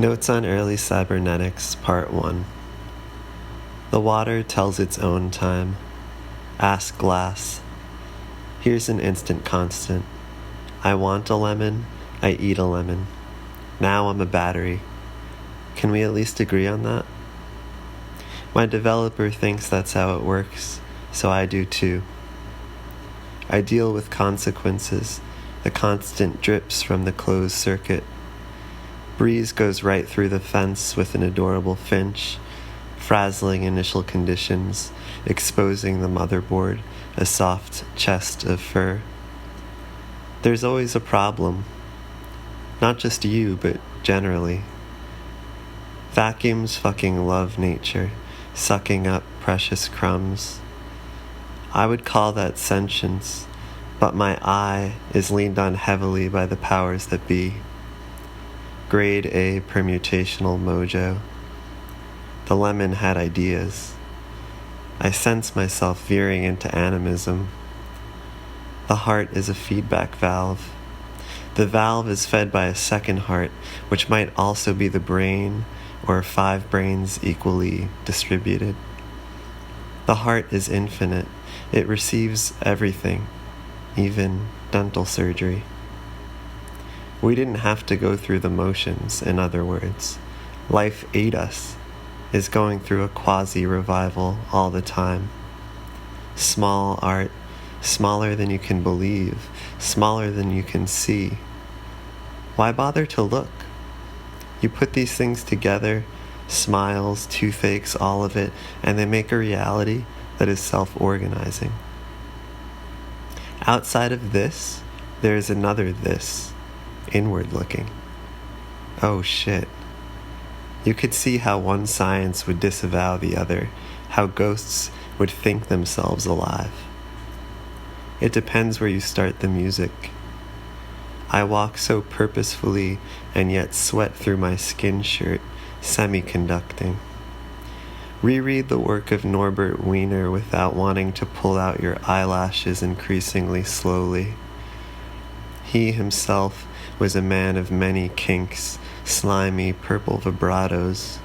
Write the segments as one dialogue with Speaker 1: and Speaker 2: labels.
Speaker 1: Notes on Early Cybernetics, Part 1. The water tells its own time. Ask glass. Here's an instant constant. I want a lemon, I eat a lemon. Now I'm a battery. Can we at least agree on that? My developer thinks that's how it works, so I do too. I deal with consequences. The constant drips from the closed circuit. Breeze goes right through the fence with an adorable finch, frazzling initial conditions, exposing the motherboard, a soft chest of fur. There's always a problem. Not just you, but generally. Vacuums fucking love nature, sucking up precious crumbs. I would call that sentience, but my eye is leaned on heavily by the powers that be. Grade A permutational mojo. The lemon had ideas. I sense myself veering into animism. The heart is a feedback valve. The valve is fed by a second heart, which might also be the brain, or 5 brains equally distributed. The heart is infinite. It receives everything, even dental surgery. We didn't have to go through the motions, in other words. Life ate us, is going through a quasi-revival all the time. Small art, smaller than you can believe, smaller than you can see. Why bother to look? You put these things together, smiles, toothaches, all of it, and they make a reality that is self-organizing. Outside of this, there is another this. Inward looking. Oh shit. You could see how one science would disavow the other, how ghosts would think themselves alive. It depends where you start the music. I walk so purposefully and yet sweat through my skin shirt, semiconducting. Reread the work of Norbert Wiener without wanting to pull out your eyelashes increasingly slowly. He himself was a man of many kinks, slimy purple vibratos.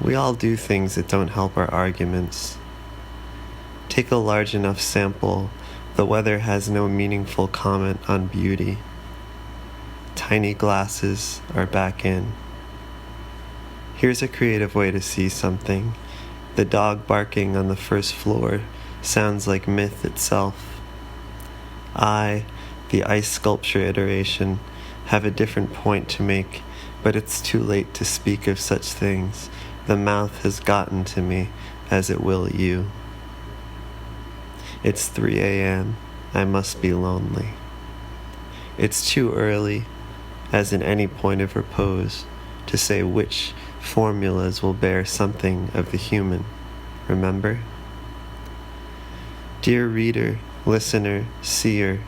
Speaker 1: We all do things that don't help our arguments. Take a large enough sample, the weather has no meaningful comment on beauty. Tiny glasses are back in. Here's a creative way to see something. The dog barking on the first floor sounds like myth itself. The ice sculpture iteration, have a different point to make, but it's too late to speak of such things. The mouth has gotten to me, as it will you. It's 3 a.m. I must be lonely. It's too early, as in any point of repose, to say which formulas will bear something of the human. Remember? Dear reader, listener, seer,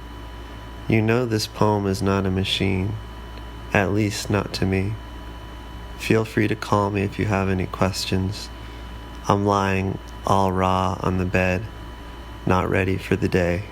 Speaker 1: you know this poem is not a machine, at least not to me. Feel free to call me if you have any questions. I'm lying all raw on the bed, not ready for the day.